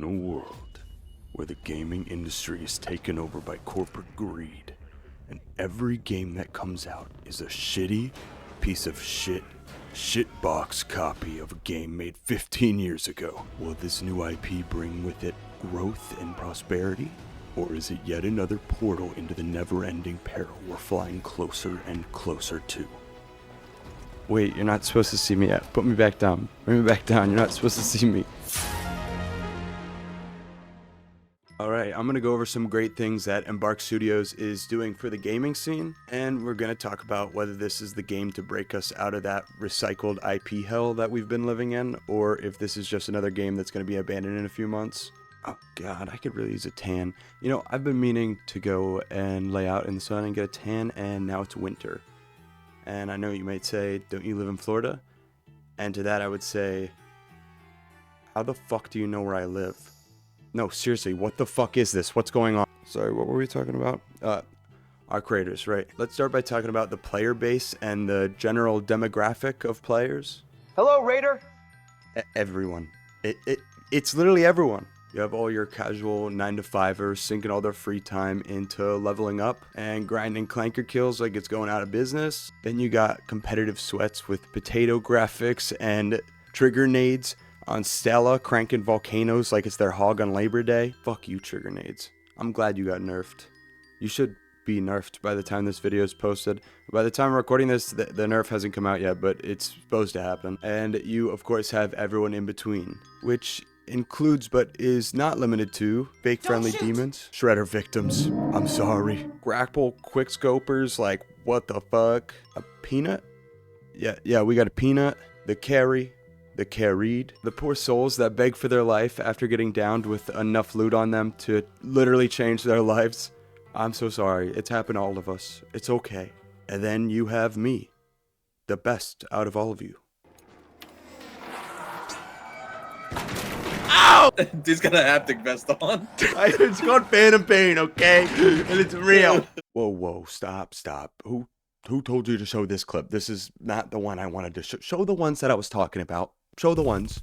In a world where the gaming industry is taken over by corporate greed, and every game that comes out is a shitty piece of shitbox copy of a game made 15 years ago, will this new IP bring with it growth and prosperity? Or is it yet another portal into the never-ending peril we're flying closer and closer to? Wait, you're not supposed to see me yet. Put me back down. Bring me back down. You're not supposed to see me. Alright, I'm going to go over some great things that Embark Studios is doing for the gaming scene, and we're going to talk about whether this is the game to break us out of that recycled IP hell that we've been living in, or if this is just another game that's going to be abandoned in a few months. Oh god, I could really use a tan. You know, I've been meaning to go and lay out in the sun and get a tan, and now it's winter. And I know you might say, don't you live in Florida? And to that I would say, how the fuck do you know where I live? No, seriously, what the fuck is this? What's going on? Sorry, what were we talking about? Our creators, right. Let's start by talking about the player base and the general demographic of players. Hello, Raider! Everyone. It's literally everyone. You have all your casual 9-to-5ers sinking all their free time into leveling up and grinding clanker kills like it's going out of business. Then you got competitive sweats with potato graphics and trigger nades on Stella cranking volcanoes like it's their hog on Labor Day. Fuck you, trigger nades. I'm glad you got nerfed. You should be nerfed by the time this video is posted. By the time I'm recording this, the nerf hasn't come out yet, but it's supposed to happen. And you, of course, have everyone in between, which includes but is not limited to fake friendly demons, shredder victims, I'm sorry, grapple quickscopers like what the fuck, a peanut? Yeah, we got a peanut, the carry, the carried, the poor souls that beg for their life after getting downed with enough loot on them to literally change their lives. I'm so sorry, it's happened to all of us, it's okay. And then you have me, the best out of all of you. Ow! Dude's got a haptic vest on. It's called Phantom Pain, okay? And it's real. Whoa, stop. Who told you to show this clip? This is not the one I wanted to show. Show the ones that I was talking about. Show the ones.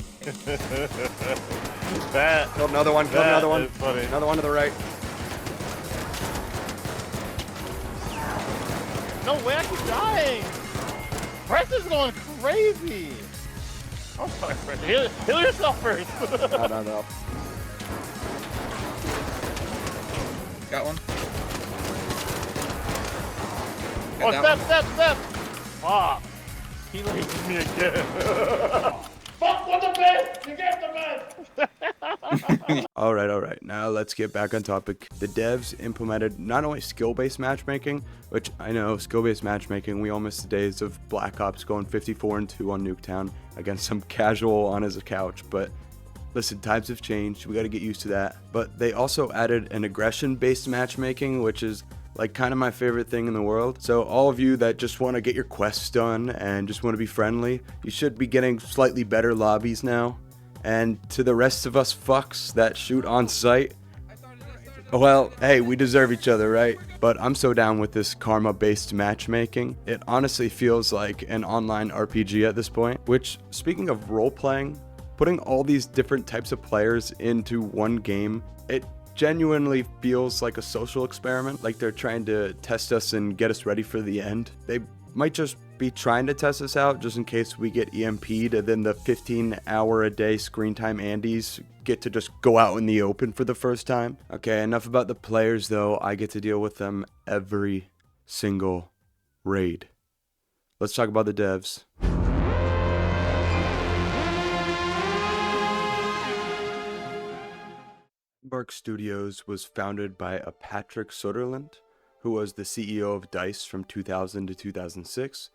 That. Killed another one, killed another one. Funny. Another one to the right. No way, I keep dying! Preston's going crazy! I'm sorry, Preston. Heal yourself first! No. Got one. Oh, Got that step! Fuck! He leaves me again. Fuck with the bed! You get the bed! Alright. Now let's get back on topic. The devs implemented not only skill-based matchmaking, which I know, skill-based matchmaking, we all miss the days of Black Ops going 54-2 on Nuketown against some casual on his couch, but listen, times have changed, we gotta get used to that. But they also added an aggression-based matchmaking, which is like kind of my favorite thing in the world. So all of you that just want to get your quests done and just want to be friendly, you should be getting slightly better lobbies now. And to the rest of us fucks that shoot on sight, well, hey, we deserve each other, right? But I'm so down with this karma-based matchmaking. It honestly feels like an online RPG at this point, which, speaking of role-playing, putting all these different types of players into one game, it genuinely feels like a social experiment, like they're trying to test us and get us ready for the end. They might just be trying to test us out just in case we get EMP'd, and then the 15-hour-a-day screen time Andes get to just go out in the open for the first time. Okay, enough about the players though. I get to deal with them every single raid. Let's talk about the devs. Embark Studios was founded by a Patrick Soderlund, who was the CEO of DICE from 2000 to 2006,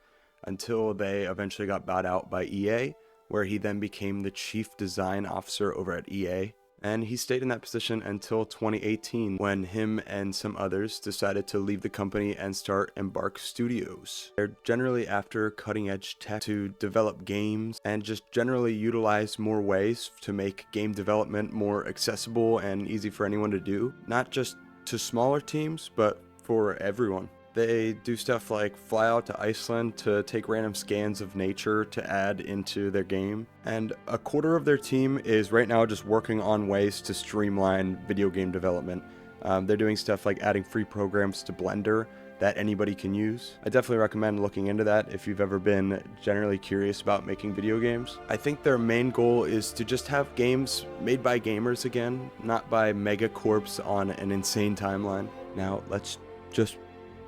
until they eventually got bought out by EA, where he then became the chief design officer over at EA. And he stayed in that position until 2018, when him and some others decided to leave the company and start Embark Studios. They're generally after cutting edge tech to develop games and just generally utilize more ways to make game development more accessible and easy for anyone to do. Not just to smaller teams, but for everyone. They do stuff like fly out to Iceland to take random scans of nature to add into their game. And a quarter of their team is right now just working on ways to streamline video game development. They're doing stuff like adding free programs to Blender that anybody can use. I definitely recommend looking into that if you've ever been generally curious about making video games. I think their main goal is to just have games made by gamers again, not by megacorps on an insane timeline. Now, let's just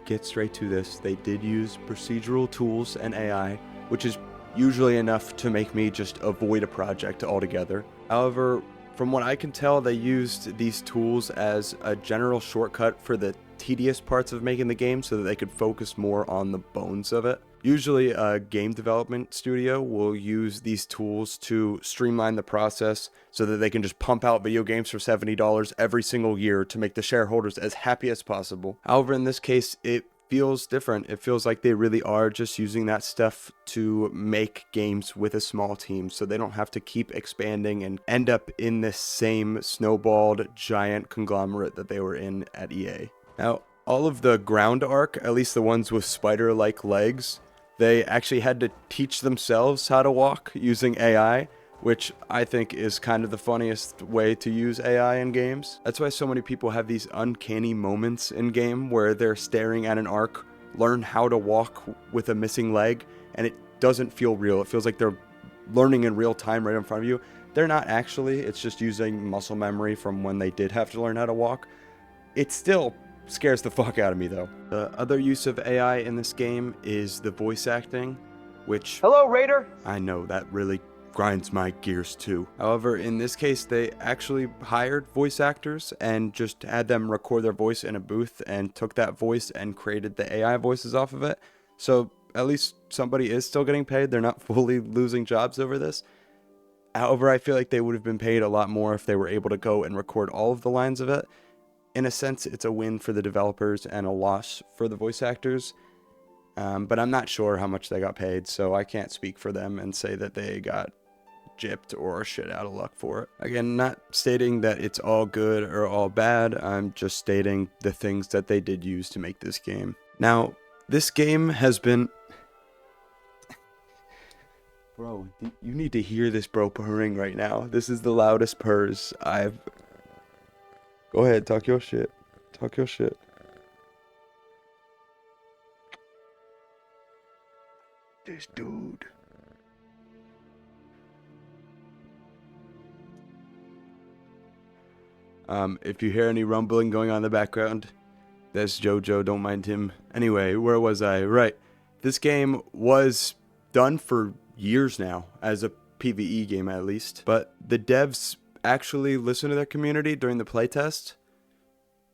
get straight to this. They did use procedural tools and AI, which is usually enough to make me just avoid a project altogether. However, from what I can tell, they used these tools as a general shortcut for the tedious parts of making the game so that they could focus more on the bones of it. Usually a game development studio will use these tools to streamline the process so that they can just pump out video games for $70 every single year to make the shareholders as happy as possible. However, in this case, it feels different. It feels like they really are just using that stuff to make games with a small team so they don't have to keep expanding and end up in this same snowballed giant conglomerate that they were in at EA. Now, all of the ground arc, at least the ones with spider-like legs, they actually had to teach themselves how to walk using AI, which I think is kind of the funniest way to use AI in games. That's why so many people have these uncanny moments in game where they're staring at an arc, learn how to walk with a missing leg, and it doesn't feel real. It feels like they're learning in real time right in front of you. They're not actually, it's just using muscle memory from when they did have to learn how to walk. It still scares the fuck out of me though. The other use of AI in this game is the voice acting, which... Hello, Raider! I know, that really grinds my gears too. However, in this case, they actually hired voice actors and just had them record their voice in a booth and took that voice and created the AI voices off of it. So at least somebody is still getting paid. They're not fully losing jobs over this. However, I feel like they would have been paid a lot more if they were able to go and record all of the lines of it. In a sense, it's a win for the developers and a loss for the voice actors. But I'm not sure how much they got paid, so I can't speak for them and say that they got gypped or shit out of luck for it. Again, not stating that it's all good or all bad. I'm just stating the things that they did use to make this game. Now, this game has been... Bro, you need to hear this bro purring right now. This is the loudest purrs I've... Go ahead, talk your shit. Talk your shit. This dude. If you hear any rumbling going on in the background, that's JoJo, don't mind him. Anyway, where was I? Right. This game was done for years now, as a PvE game at least. But the devs actually listened to their community during the playtest.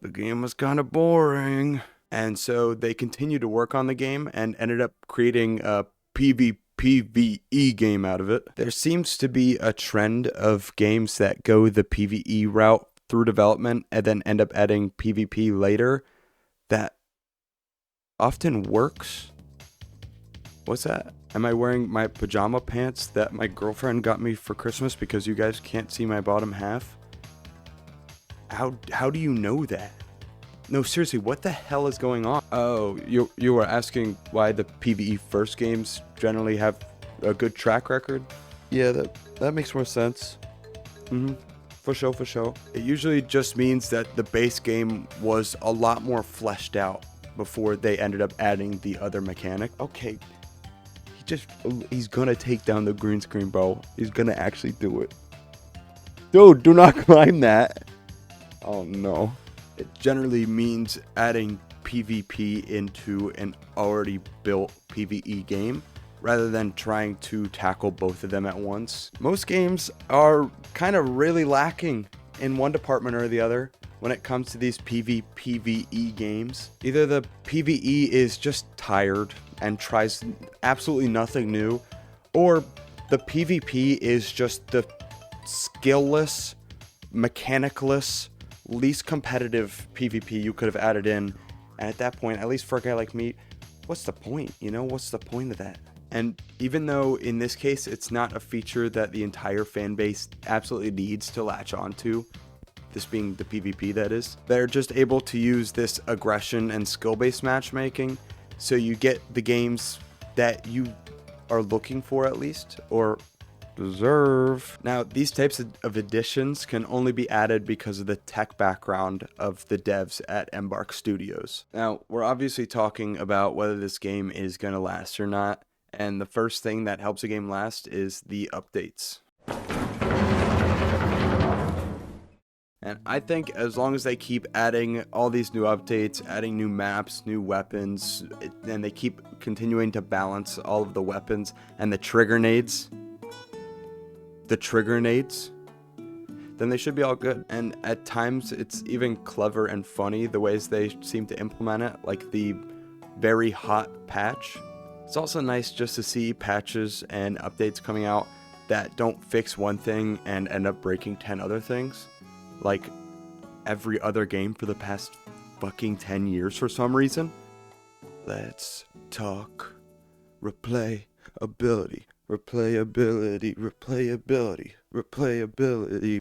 The game was kind of boring. And so they continued to work on the game and ended up creating a PvE game out of it. There seems to be a trend of games that go the PvE route through development and then end up adding PvP later that often works. What's that? Am I wearing my pajama pants that my girlfriend got me for Christmas because you guys can't see my bottom half? How do you know that? No, seriously, what the hell is going on? Oh, you were asking why the PvE first games generally have a good track record? Yeah, that makes more sense. For sure. It usually just means that the base game was a lot more fleshed out before they ended up adding the other mechanic. Okay, he's gonna take down the green screen, bro. He's gonna actually do it. Dude, do not climb that. Oh no. It generally means adding PvP into an already built PvE game, rather than trying to tackle both of them at once. Most games are kind of really lacking in one department or the other when it comes to these PvE games. Either the PvE is just tired and tries absolutely nothing new, or the PvP is just the skillless, mechanicless, least competitive PvP you could have added in. And at that point, at least for a guy like me, what's the point? You know, what's the point of that? And even though in this case it's not a feature that the entire fan base absolutely needs to latch onto, this being the PvP that is, they're just able to use this aggression and skill-based matchmaking, so you get the games that you are looking for at least, or deserve. Now, these types of additions can only be added because of the tech background of the devs at Embark Studios. Now, we're obviously talking about whether this game is going to last or not, and the first thing that helps a game last is the updates. And I think as long as they keep adding all these new updates, adding new maps, new weapons, and they keep continuing to balance all of the weapons and the trigger nades, then they should be all good. And at times it's even clever and funny the ways they seem to implement it, like the very hot patch. It's also nice just to see patches and updates coming out that don't fix one thing and end up breaking 10 other things, like every other game for the past fucking 10 years for some reason. Let's talk replayability. Replayability, replayability, replayability.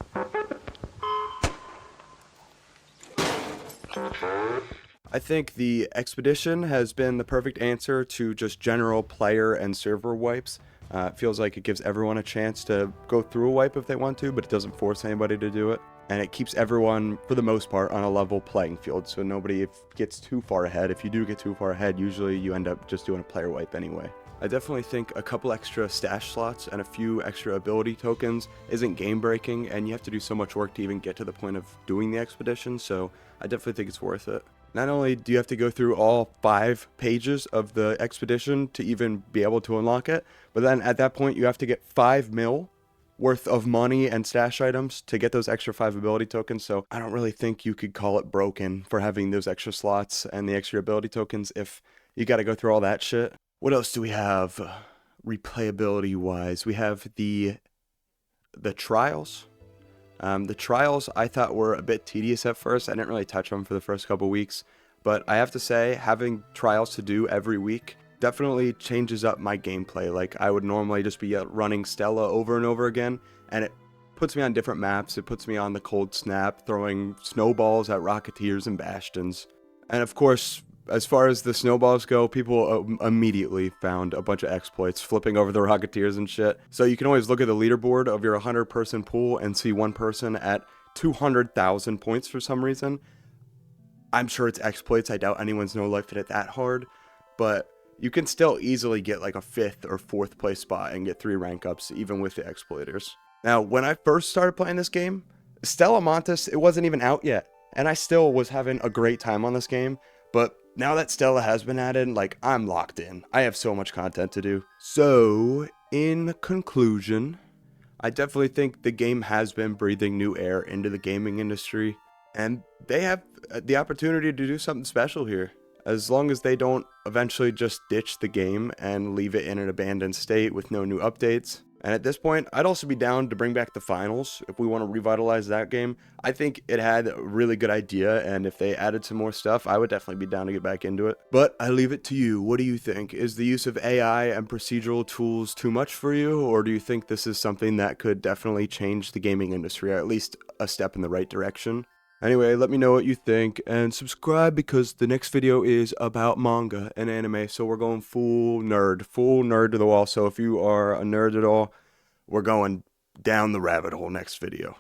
I think the expedition has been the perfect answer to just general player and server wipes. It feels like it gives everyone a chance to go through a wipe if they want to, but it doesn't force anybody to do it. And it keeps everyone, for the most part, on a level playing field, so nobody gets too far ahead. If you do get too far ahead, usually you end up just doing a player wipe anyway. I definitely think a couple extra stash slots and a few extra ability tokens isn't game breaking, and you have to do so much work to even get to the point of doing the expedition, so I definitely think it's worth it. Not only do you have to go through all 5 pages of the expedition to even be able to unlock it, but then at that point you have to get 5 mil worth of money and stash items to get those extra 5 ability tokens, so I don't really think you could call it broken for having those extra slots and the extra ability tokens if you gotta go through all that shit. What else do we have replayability wise? We have the trials. The trials I thought were a bit tedious at first. I didn't really touch them for the first couple weeks, but I have to say having trials to do every week definitely changes up my gameplay. Like, I would normally just be running Stella over and over again, and it puts me on different maps. It puts me on the Cold Snap, throwing snowballs at Rocketeers and Bastions. And of course, as far as the snowballs go, people immediately found a bunch of exploits, flipping over the Rocketeers and shit. So you can always look at the leaderboard of your 100-person pool and see one person at 200,000 points for some reason. I'm sure it's exploits. I doubt anyone's no-lifed it that hard, but you can still easily get like a 5th or 4th place spot and get 3 rank ups even with the exploiters. Now, when I first started playing this game, Stella Montes, it wasn't even out yet, and I still was having a great time on this game, but now that Stella has been added, like, I'm locked in. I have so much content to do. So, in conclusion, I definitely think the game has been breathing new air into the gaming industry, and they have the opportunity to do something special here. As long as they don't eventually just ditch the game and leave it in an abandoned state with no new updates. And at this point, I'd also be down to bring back the finals if we want to revitalize that game. I think it had a really good idea, and if they added some more stuff, I would definitely be down to get back into it. But I leave it to you. What do you think? Is the use of AI and procedural tools too much for you, or do you think this is something that could definitely change the gaming industry, or at least a step in the right direction? Anyway, let me know what you think, and subscribe because the next video is about manga and anime, so we're going full nerd to the wall. So if you are a nerd at all, we're going down the rabbit hole next video.